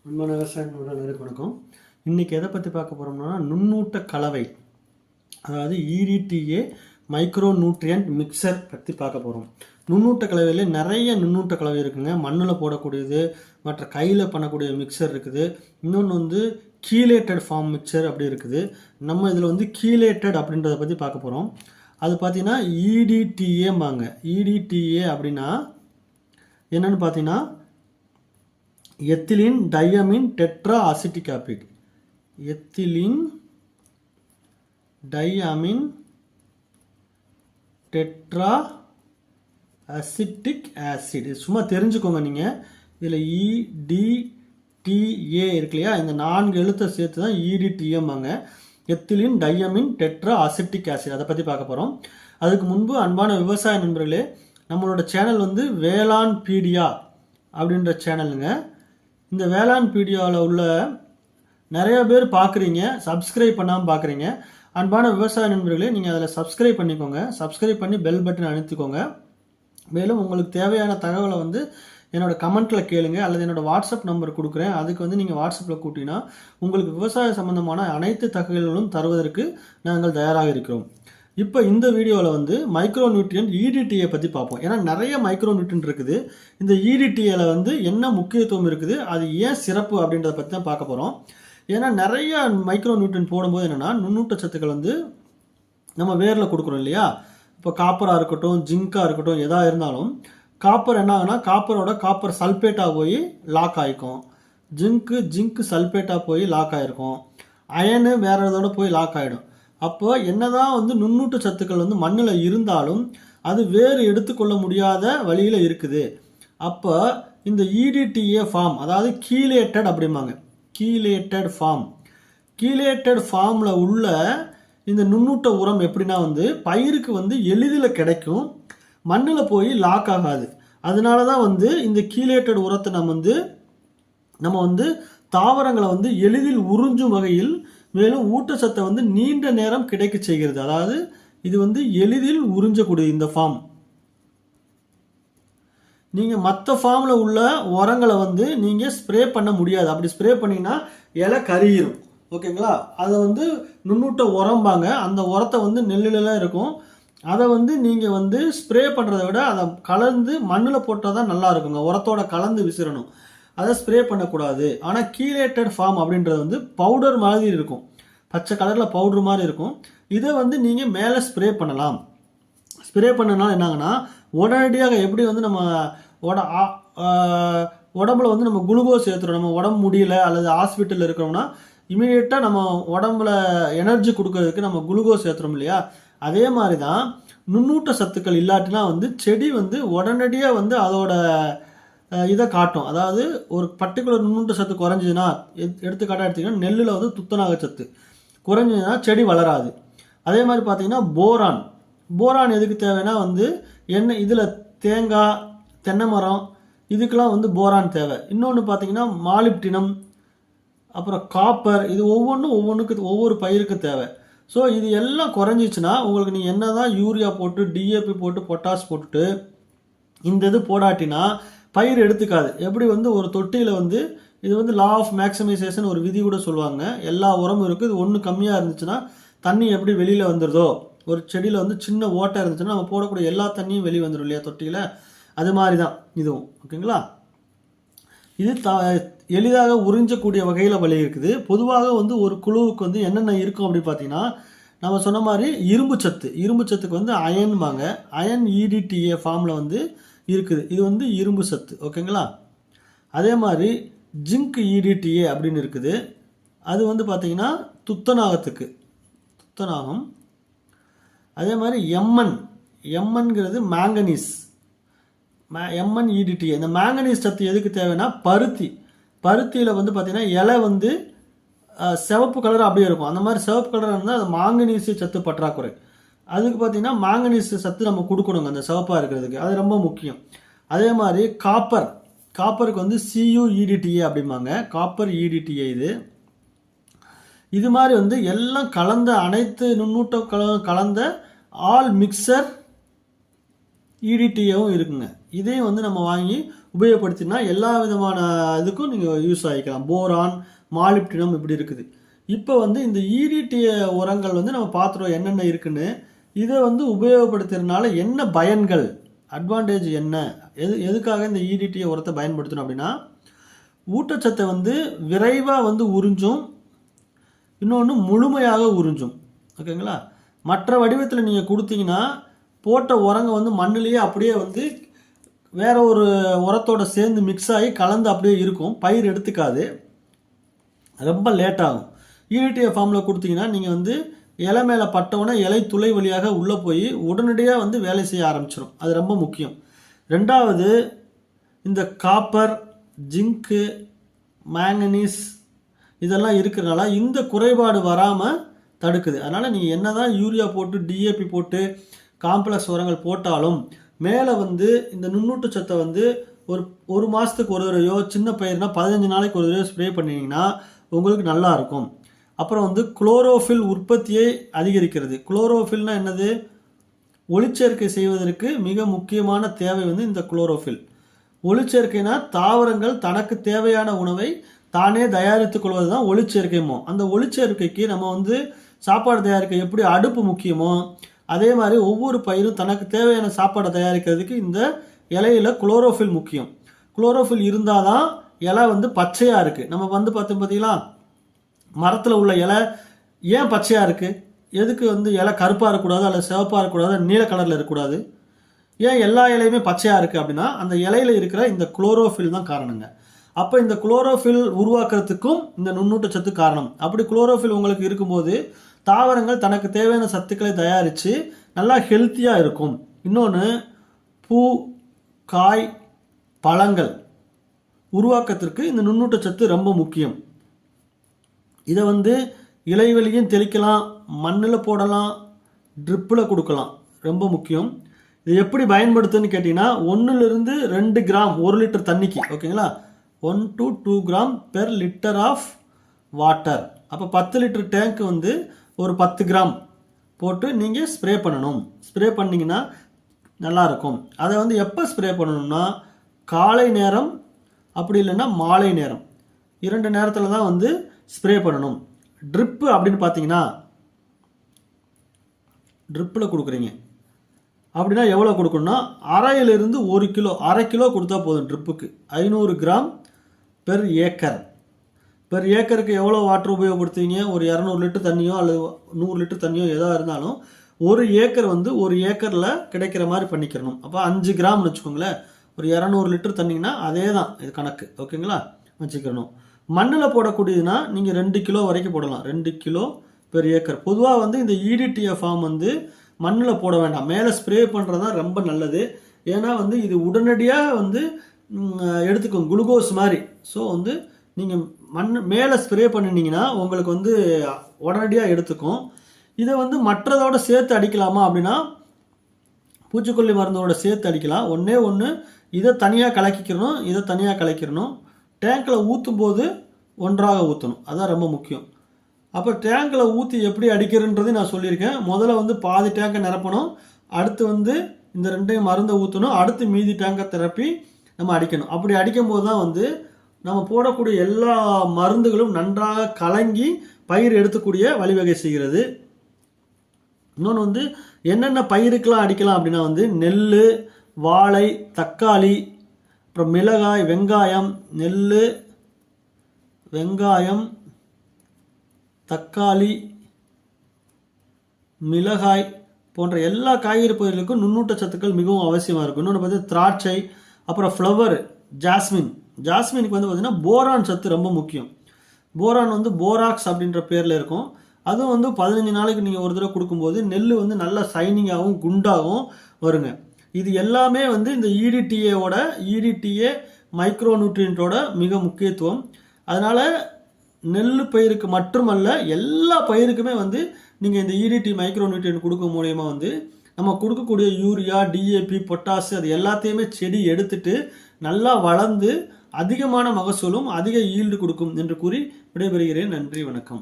அன்பான விவசாயிகளுக்கு வணக்கம். இன்றைக்கி எதை பற்றி பார்க்க போகிறோம்னா நுண்ணூட்ட கலவை, அதாவது EDTA மைக்ரோ நியூட்ரியன்ட் மிக்சர் பற்றி பார்க்க போகிறோம். நுண்ணூட்ட கலவையிலே நிறைய நுண்ணூட்ட கலவை இருக்குங்க. மண்ணில் போடக்கூடியது, மற்ற கையில் பண்ணக்கூடிய மிக்சர் இருக்குது. இன்னொன்று வந்து கீலேட்டட் ஃபார்ம் மிக்சர் அப்படி இருக்குது. நம்ம இதில் வந்து கீலேட்டட் அப்படின்றத பற்றி பார்க்க போகிறோம். அது பார்த்தீங்கன்னா EDTAம்பாங்க. EDTA அப்படின்னா என்னென்னு பார்த்தீங்கன்னா ethylene diamine tetra acetic acid. Ethylene diamine tetra acetic acid. சும்மா தெரிஞ்சுக்கோங்க நீங்கள். இதில் EDTA இருக்கு இல்லையா, இந்த 4 எழுத்தை சேர்த்து தான் EDTAம்பாங்க. Ethylene diamine tetra acetic acid. அதை பற்றி பார்க்க போகிறோம். அதுக்கு முன்பு அன்பான விவசாய நண்பர்களே, நம்மளோட சேனல் வந்து வேளாண் பீடியா அப்படின்ற சேனலுங்க. இந்த வேளாண் பீடியாவில் உள்ள நிறைய பேர் பார்க்குறீங்க, சப்ஸ்கிரைப் பண்ணாமல் பார்க்குறீங்க. அன்பான விவசாய நண்பர்களே, நீங்கள் அதில் சப்ஸ்கிரைப் பண்ணிக்கோங்க. சப்ஸ்கிரைப் பண்ணி பெல் பட்டன் அழுத்திக்கோங்க. மேலும் உங்களுக்கு தேவையான தகவலை வந்து என்னோட கமெண்ட்டில் கேளுங்க, அல்லது என்னோட வாட்ஸ்அப் நம்பர் கொடுக்குறேன். அதுக்கு வந்து நீங்கள் வாட்ஸ்அப்பில் கூட்டினா உங்களுக்கு விவசாய சம்பந்தமான அனைத்து தகவல்களும் தருவதற்கு நாங்கள் தயாராக இருக்கிறோம். இப்போ இந்த வீடியோவில் வந்து மைக்ரோ நியூட்ரியன்ட் EDTA பற்றி பார்ப்போம். ஏன்னா நிறைய மைக்ரோ நியூட்ரியன்ட் இருக்குது. இந்த EDTAல வந்து என்ன முக்கியத்துவம் இருக்குது, அது ஏன் சிறப்பு அப்படின்றத பற்றி தான் பார்க்க போகிறோம். ஏன்னா நிறைய மைக்ரோ நியூட்ரியன்ட் போடும்போது என்னென்னா நுண்ணூட்ட சத்துக்கள் வந்து நம்ம வேரில் கொடுக்குறோம் இல்லையா. இப்போ காப்பராக இருக்கட்டும், ஜிங்காக இருக்கட்டும், எதாக இருந்தாலும் காப்பர் என்ன ஆகுனா காப்பர் சல்பேட்டாக போய் லாக் ஆகிக்கும். ஜிங்க்கு சல்பேட்டாக போய் லாக் ஆகிருக்கும். அயனு வேற இதோட போய் லாக் ஆகிடும். அப்போ என்னதான் வந்து நுண்ணூட்ட சத்துக்கள் வந்து மண்ணில் இருந்தாலும் அது வேறு எடுத்துக்கொள்ள முடியாத வழியில் இருக்குது. அப்போ இந்த EDTA ஃபார்ம், அதாவது கீலேட்டட் அப்படிம்பாங்க. கீலேட்டட் ஃபார்மில் உள்ள இந்த நுண்ணூட்ட உரம் எப்படின்னா வந்து பயிருக்கு வந்து எளிதில் கிடைக்கும், மண்ணில் போய் லாக் ஆகாது. அதனால தான் வந்து இந்த கீலேட்டட் உரத்தை நம்ம வந்து தாவரங்களை வந்து எளிதில் உறிஞ்சும் வகையில், மேலும் ஊட்டச்சத்தை வந்து நீண்ட நேரம் கிடைக்க செய்கிறது. அதாவது இது வந்து எளிதில் உறிஞ்சக்கூடிய இந்த ஃபார்ம். நீங்கள் மற்ற ஃபார்மில் உள்ள உரங்களை வந்து நீங்கள் ஸ்ப்ரே பண்ண முடியாது. அப்படி ஸ்ப்ரே பண்ணிங்கன்னா இலை கருகிரும். ஓகேங்களா. அதை வந்து நுண்ணூட்ட உரம்பாங்க. அந்த உரத்தை வந்து நெல்லுலாம் இருக்கும். அதை வந்து நீங்கள் வந்து ஸ்ப்ரே பண்ணுறதை விட அதை கலந்து மண்ணில் போட்டால் தான் நல்லா இருக்குங்க. உரத்தோட கலந்து விசிறணும், அதை ஸ்ப்ரே பண்ணக்கூடாது. ஆனால் கீலேட்டட் ஃபார்ம் அப்படின்றது வந்து பவுடர் மாதிரி இருக்கும், பச்சை கலரில் பவுடர் மாதிரி இருக்கும். இதை வந்து நீங்கள் மேலே ஸ்ப்ரே பண்ணலாம். ஸ்ப்ரே பண்ணனால என்னாங்கன்னா உடனடியாக எப்படி வந்து நம்ம உடம்புல வந்து நம்ம குளுக்கோஸ் ஏற்றுறோம். நம்ம உடம்பு முடியல அல்லது ஹாஸ்பிட்டலில் இருக்கிறோம்னா இமீடியட்டாக நம்ம உடம்புல எனர்ஜி கொடுக்கறதுக்கு நம்ம குளுக்கோஸ் ஏற்றுறோம் இல்லையா. அதே மாதிரி தான் நுண்ணூட்ட சத்துக்கள் இல்லாட்டினா வந்து செடி வந்து உடனடியாக வந்து அதோட இதை காட்டும். அதாவது ஒரு பர்டிகுலர் நுண்ணூட்ட சத்து குறைஞ்சதுன்னா, எடுத்துக்காட்டாக எடுத்திங்கன்னா நெல்லில் வந்து துத்தநாக சத்து குறைஞ்சதுன்னா செடி வளராது. அதே மாதிரி பார்த்தீங்கன்னா போரான் எதுக்கு தேவைன்னா வந்து இதில் தேங்காய், தென்னை மரம் இதுக்கெல்லாம் வந்து போரான் தேவை. இன்னொன்று பார்த்தீங்கன்னா மாலிப்டினம், அப்புறம் காப்பர், இது ஒவ்வொன்றுக்கு ஒவ்வொரு பயிருக்கு தேவை. ஸோ இது எல்லாம் குறைஞ்சிச்சுன்னா உங்களுக்கு நீங்கள் என்ன தான் யூரியா போட்டு DAP போட்டு பொட்டாஸ் போட்டுட்டு இந்த இது போடாட்டினா பயிர் எடுத்துக்காது. எப்படி வந்து ஒரு தொட்டியில் வந்து இது வந்து லா ஆஃப் மேக்ஸிமைசேஷன் ஒரு விதி கூட சொல்லுவாங்க. எல்லா உரமும் இருக்குது, இது ஒன்று கம்மியாக இருந்துச்சுன்னா தண்ணி எப்படி வெளியில் வந்துடுதோ, ஒரு செடியில் வந்து சின்ன ஓட்டை இருந்துச்சுன்னா நம்ம போடக்கூடிய எல்லா தண்ணியும் வெளியே வந்துடும் இல்லையா தொட்டியில். அது மாதிரி தான் இதுவும். ஓகேங்களா. இது எளிதாக உறிஞ்சக்கூடிய வகையில் வழி இருக்குது. பொதுவாக வந்து ஒரு குழுவுக்கு வந்து என்னென்ன இருக்கும் அப்படி பார்த்தீங்கன்னா, நம்ம சொன்ன மாதிரி இரும்பு சத்துக்கு வந்து அயன்பாங்க. அயன் EDTA ஃபார்மில் வந்து இருக்குது. இது வந்து இரும்பு சத்து. ஓகேங்களா. அதே மாதிரி ஜிங்க் EDTA அப்படின்னு இருக்குது. அது வந்து பார்த்தீங்கன்னா துத்தநாகம். அதே மாதிரி எம்என்ங்கிறது மேங்கனீஸ். EDTA. இந்த மேங்கனீஸ் சத்து எதுக்கு தேவைன்னா பருத்தியில் வந்து பார்த்தீங்கன்னா இலை வந்து சிவப்பு கலர் அப்படியே இருக்கும். அந்த மாதிரி சிவப்பு கலராக இருந்தால் அது மாங்கனீஸ் சத்து பற்றாக்குறை. அதுக்கு பார்த்தீங்கன்னா மாங்கனீஸ் சத்து நம்ம கொடுக்கணுங்க அந்த சிவப்பாக இருக்கிறதுக்கு. அது ரொம்ப முக்கியம். அதே மாதிரி காப்பருக்கு வந்து CuEDTA அப்படிம்பாங்க. காப்பர் EDTA இது மாதிரி வந்து எல்லாம் கலந்த அனைத்து நுண்ணூட்டம் கலந்த ஆல் மிக்சர் EDTAவும் இருக்குங்க. இதையும் வந்து நம்ம வாங்கி உபயோகப்படுத்தினா எல்லா விதமான இதுக்கும் நீங்கள் யூஸ் ஆகிக்கலாம். போரான், மாலிப்டினம் இப்படி இருக்குது. இப்போ வந்து இந்த ஈடிடிஏ உரங்கள் வந்து நம்ம பார்த்துருவோம் என்னென்ன இருக்குன்னு. இதை வந்து உபயோகப்படுத்துறதுனால என்ன பயன்கள், அட்வான்டேஜ் என்ன, எதுக்காக இந்த ஈடிடிஏ உரத்தை பயன்படுத்தணும் அப்படின்னா, ஊட்டச்சத்தை வந்து விரைவாக வந்து உறிஞ்சும், இன்னொன்று முழுமையாக உறிஞ்சும். ஓகேங்களா? மற்ற வடிவத்தில் நீங்கள் கொடுத்தீங்கன்னா போட்ட உரங்க வந்து மண்ணிலேயே அப்படியே வந்து வேற ஒரு உரத்தோட சேர்ந்து மிக்ஸ் ஆகி கலந்து அப்படியே இருக்கும், பயிர் எடுத்துக்காது, ரொம்ப லேட் ஆகும். ஈடிடிஏ ஃபார்மில் கொடுத்தீங்கன்னா நீங்கள் வந்து இலை மேலே பட்டவுடனே இலை துளை வழியாக உள்ளே போய் உடனடியாக வந்து வேலை செய்ய ஆரம்பிச்சிடும். அது ரொம்ப முக்கியம். ரெண்டாவது, இந்த காப்பர், ஜிங்க்கு, மேங்கனீஸ் இதெல்லாம் இருக்கிறனால இந்த குறைபாடு வராமல் தடுக்குது. அதனால் நீங்கள் என்ன தான் யூரியா போட்டு டிஏபி போட்டு காம்ப்ளெக்ஸ் உரங்கள் போட்டாலும் மேலே வந்து இந்த நுண்ணூட்டச்சத்தை வந்து ஒரு மாதத்துக்கு ஒரு தடவையோ, சின்ன பயிர்னா 15 நாளைக்கு ஒரு தடவையோ ஸ்ப்ரே பண்ணிங்கன்னா உங்களுக்கு நல்லா இருக்கும். அப்புறம் வந்து குளோரோஃபில் உற்பத்தியை அதிகரிக்கிறது. குளோரோஃபில்னா என்னது? ஒளிச்சேர்க்கை செய்வதற்கு மிக முக்கியமான தேவை வந்து இந்த குளோரோஃபில். ஒளிச்சேர்க்கைனா தாவரங்கள் தனக்கு தேவையான உணவை தானே தயாரித்துக் கொள்வது தான் ஒளிச்சேர்க்கைமோ. அந்த ஒளிச்சேர்க்கைக்கு நம்ம வந்து சாப்பாடு தயாரிக்க எப்படி அடுப்பு முக்கியமோ அதே மாதிரி ஒவ்வொரு பயிரும் தனக்கு தேவையான சாப்பாடை தயாரிக்கிறதுக்கு இந்த இலையில குளோரோஃபில் முக்கியம். குளோரோஃபில் இருந்தால் தான் இலை வந்து பச்சையாக இருக்குது. நம்ம வந்து பார்த்தீங்களா, மரத்தில் உள்ள இலை ஏன் பச்சையாக இருக்குது? எதுக்கு வந்து இலை கருப்பாக இருக்கக்கூடாது, அல்லது சிவப்பாக இருக்கக்கூடாது, நீல கலரில் இருக்கக்கூடாது? ஏன் எல்லா இலையுமே பச்சையாக இருக்குது அப்படின்னா அந்த இலையில இருக்கிற இந்த குளோரோஃபில் தான் காரணங்க. அப்போ இந்த குளோரோஃபில் உருவாக்குறதுக்கும் இந்த நுண்ணூட்டச்சத்து காரணம். அப்படி குளோரோஃபில் உங்களுக்கு இருக்கும்போது தாவரங்கள் தனக்கு தேவையான சத்துக்களை தயாரித்து நல்லா ஹெல்த்தியாக இருக்கும். இன்னொன்று, பூ, காய், பழங்கள் உருவாக்கத்திற்கு இந்த நுண்ணூட்டச்சத்து ரொம்ப முக்கியம். இதை வந்து இலைவெளியும் தெளிக்கலாம், மண்ணில் போடலாம், ட்ரிப்பில் கொடுக்கலாம், ரொம்ப முக்கியம். இது எப்படி பயன்படுத்துன்னு கேட்டிங்கன்னா 1லிருந்து 2 கிராம் 1 லிட்டர் தண்ணிக்கு, ஓகேங்களா, 1 to 2 gram per litre of water. அப்போ 10 லிட்டர் டேங்க் வந்து ஒரு 10 கிராம் போட்டு நீங்கள் ஸ்ப்ரே பண்ணணும். ஸ்ப்ரே பண்ணிங்கன்னா நல்லாயிருக்கும். அதை வந்து எப்போ ஸ்ப்ரே பண்ணணும்னா காலை நேரம் அப்படி இல்லைன்னா மாலை நேரம், 2 நேரத்தில் தான் வந்து ஸ்ப்ரே பண்ணணும். ட்ரிப்பு அப்படின்னு பார்த்தீங்கன்னா ட்ரிப்பில் கொடுக்குறீங்க அப்படின்னா எவ்வளோ கொடுக்கணும்னா அரையிலிருந்து 1 கிலோ, அரை கிலோ கொடுத்தா போதும். ட்ரிப்புக்கு 500 கிராம் பெர் ஏக்கர். பெர் ஏக்கருக்கு எவ்வளோ வாட்டர் உபயோகப்படுத்துவீங்க? ஒரு 200 லிட்டர் தண்ணியோ அல்லது 100 லிட்டர் தண்ணியோ எதாக இருந்தாலும் 1 ஏக்கர் வந்து 1 ஏக்கரில் கிடைக்கிற மாதிரி பண்ணிக்கிறணும். அப்போ 5 கிராம்னு வச்சுக்கோங்களேன். ஒரு 200 லிட்டர் தண்ணிங்கன்னா அதே தான் இது கணக்கு, ஓகேங்களா, வச்சுக்கணும். மண்ணில் போடக்கூடியதுன்னா நீங்கள் 2 கிலோ வரைக்கும் போடலாம், 2 கிலோ பெர் ஏக்கர். பொதுவாக வந்து இந்த ஈடிடிஏ ஃபார்ம் வந்து மண்ணில் போட வேண்டாம், மேலே ஸ்ப்ரே பண்ணுறது தான் ரொம்ப நல்லது. ஏன்னா வந்து இது உடனடியாக வந்து எடுத்துக்கும், குளுக்கோஸ் மாதிரி. ஸோ வந்து நீங்கள் மேலே ஸ்ப்ரே பண்ணினீங்கன்னா உங்களுக்கு வந்து உடனடியாக எடுத்துக்கும். இதை வந்து மற்றதோட சேர்த்து அடிக்கலாமா அப்படின்னா பூச்சிக்கொல்லி மருந்தோட சேர்த்து அடிக்கலாம். ஒன்று இதை தனியாக கலக்கிக்கிறணும், இதை தனியாக கலக்கிடணும். டேங்கில் ஊற்றும் போது ஒன்றாக ஊற்றணும், அதுதான் ரொம்ப முக்கியம். அப்போ டேங்கில் ஊற்றி எப்படி அடிக்கிறன்றது நான் சொல்லியிருக்கேன். முதல்ல வந்து பாதி டேங்கை நிரப்பணும், அடுத்து வந்து இந்த 2 மருந்தை ஊற்றணும், அடுத்து மீதி டேங்கை நிரப்பி நம்ம அடிக்கணும். அப்படி அடிக்கும்போது தான் வந்து நம்ம போடக்கூடிய எல்லா மருந்துகளும் நன்றாக கலங்கி பயிர் எடுத்துக்கூடிய வழிவகை செய்கிறது. இன்னொன்று வந்து என்னென்ன பயிருக்கெல்லாம் அடிக்கலாம் அப்படின்னா வந்து நெல், வாழை, தக்காளி, அப்புறம் மிளகாய், வெங்காயம், நெல், வெங்காயம், தக்காளி, மிளகாய் போன்ற எல்லா காய்கறி பயிர்களுக்கும் நுண்ணூட்டச்சத்துக்கள் மிகவும் அவசியமாக இருக்கும். இன்னொன்று பார்த்தீங்கன்னா திராட்சை, அப்புறம் ஃப்ளவர், ஜாஸ்மினுக்கு வந்து பார்த்தீங்கன்னா போரான் சத்து ரொம்ப முக்கியம். போரான் வந்து போராக்ஸ் அப்படின்ற பேரில் இருக்கும். அதுவும் வந்து 15 நாளைக்கு நீங்கள் ஒரு தடவை கொடுக்கும்போது நெல் வந்து நல்லா சைனிங்காகவும் குண்டாகவும் வருங்க. இது எல்லாமே வந்து இந்த ஈடிடிஏ மைக்ரோ நியூட்ரியன்ட்டோட மிக முக்கியத்துவம். அதனால் நெல் பயிருக்கு மட்டுமல்ல எல்லா பயிருக்குமே வந்து நீங்கள் இந்த ஈடிடி மைக்ரோ நியூட்ரியன்ட் கொடுக்க மூலயமா வந்து நம்ம கொடுக்கக்கூடிய யூரியா, டிஏபி, பொட்டாசு அது எல்லாத்தையுமே செடி எடுத்துட்டு நல்லா வளர்ந்து அதிகமான மகசூலும் அதிக ஈல்டு கொடுக்கும் என்று கூறி விடைபெறுகிறேன். நன்றி, வணக்கம்.